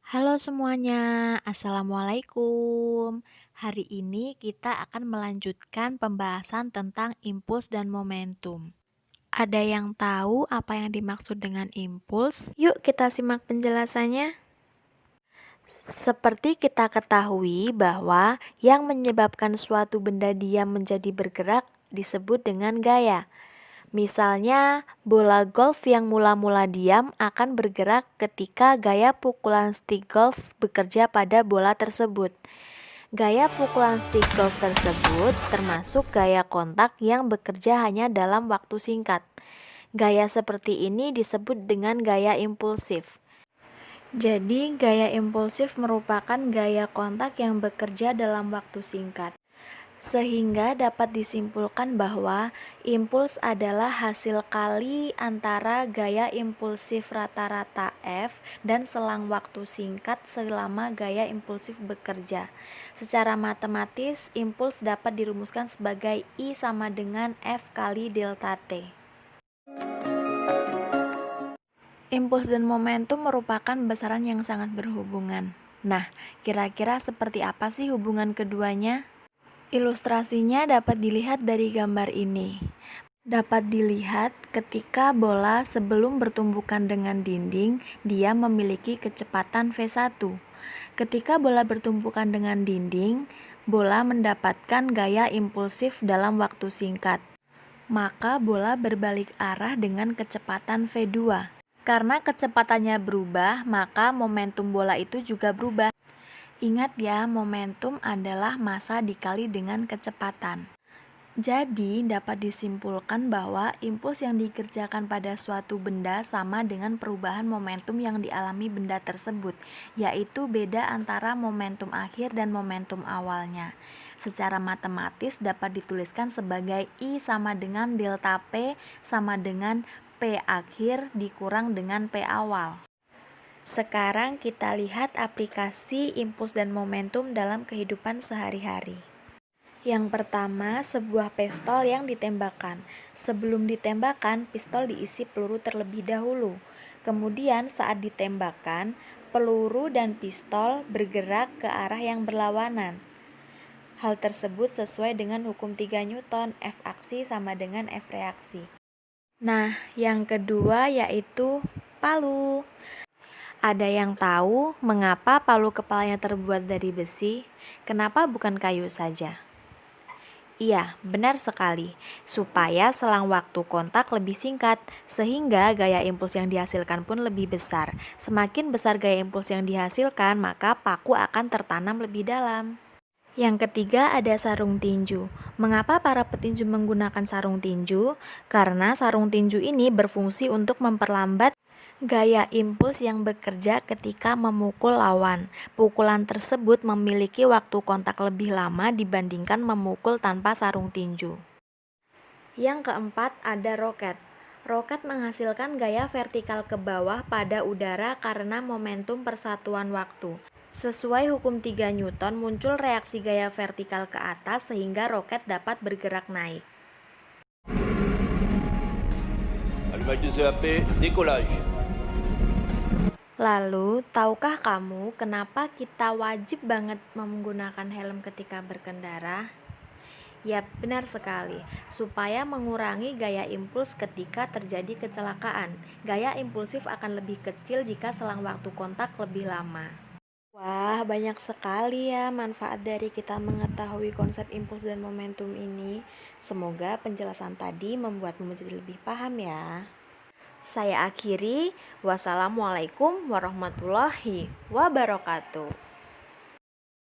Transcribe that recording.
Halo semuanya, Assalamualaikum. Hari ini kita akan melanjutkan pembahasan tentang impuls dan momentum. Ada yang tahu apa yang dimaksud dengan impuls? Yuk kita simak penjelasannya. Seperti kita ketahui bahwa yang menyebabkan suatu benda diam menjadi bergerak disebut dengan gaya. Misalnya, bola golf yang mula-mula diam akan bergerak ketika gaya pukulan stick golf bekerja pada bola tersebut. Gaya pukulan stick golf tersebut termasuk gaya kontak yang bekerja hanya dalam waktu singkat. Gaya seperti ini disebut dengan gaya impulsif. Jadi, gaya impulsif merupakan gaya kontak yang bekerja dalam waktu singkat. Sehingga dapat disimpulkan bahwa impuls adalah hasil kali antara gaya impulsif rata-rata F dan selang waktu singkat selama gaya impulsif bekerja. Secara matematis, impuls dapat dirumuskan sebagai I sama dengan F kali delta T. Impuls dan momentum merupakan besaran yang sangat berhubungan. Nah, kira-kira seperti apa sih hubungan keduanya? Ilustrasinya dapat dilihat dari gambar ini. Dapat dilihat ketika bola sebelum bertumbukan dengan dinding, dia memiliki kecepatan V1. Ketika bola bertumbukan dengan dinding, bola mendapatkan gaya impulsif dalam waktu singkat. Maka bola berbalik arah dengan kecepatan V2. Karena kecepatannya berubah, maka momentum bola itu juga berubah. Ingat ya, momentum adalah massa dikali dengan kecepatan. Jadi, dapat disimpulkan bahwa impuls yang dikerjakan pada suatu benda sama dengan perubahan momentum yang dialami benda tersebut, yaitu beda antara momentum akhir dan momentum awalnya. Secara matematis dapat dituliskan sebagai I sama dengan delta P sama dengan P akhir dikurang dengan P awal. Sekarang kita lihat aplikasi impuls dan momentum dalam kehidupan sehari-hari. Yang pertama, sebuah pistol yang ditembakkan. Sebelum ditembakkan, pistol diisi peluru terlebih dahulu. Kemudian saat ditembakkan, peluru dan pistol bergerak ke arah yang berlawanan. Hal tersebut sesuai dengan hukum 3 Newton, F aksi sama dengan F reaksi. Nah, yang kedua yaitu palu. Ada yang tahu mengapa palu kepalanya terbuat dari besi? Kenapa bukan kayu saja? Iya, benar sekali. Supaya selang waktu kontak lebih singkat, sehingga gaya impuls yang dihasilkan pun lebih besar. Semakin besar gaya impuls yang dihasilkan, maka paku akan tertanam lebih dalam. Yang ketiga ada sarung tinju. Mengapa para petinju menggunakan sarung tinju? Karena sarung tinju ini berfungsi untuk memperlambat gaya impuls yang bekerja ketika memukul lawan. Pukulan tersebut memiliki waktu kontak lebih lama dibandingkan memukul tanpa sarung tinju. Yang keempat ada roket. Roket menghasilkan gaya vertikal ke bawah pada udara karena momentum persatuan waktu. Sesuai hukum 3 Newton muncul reaksi gaya vertikal ke atas sehingga roket dapat bergerak naik. Allumage de CAP, décollage. Lalu, tahukah kamu kenapa kita wajib banget menggunakan helm ketika berkendara? Yap, benar sekali. Supaya mengurangi gaya impuls ketika terjadi kecelakaan. Gaya impulsif akan lebih kecil jika selang waktu kontak lebih lama. Wah, banyak sekali ya manfaat dari kita mengetahui konsep impuls dan momentum ini. Semoga penjelasan tadi membuatmu menjadi lebih paham ya. Saya akhiri. Wassalamualaikum warahmatullahi wabarakatuh.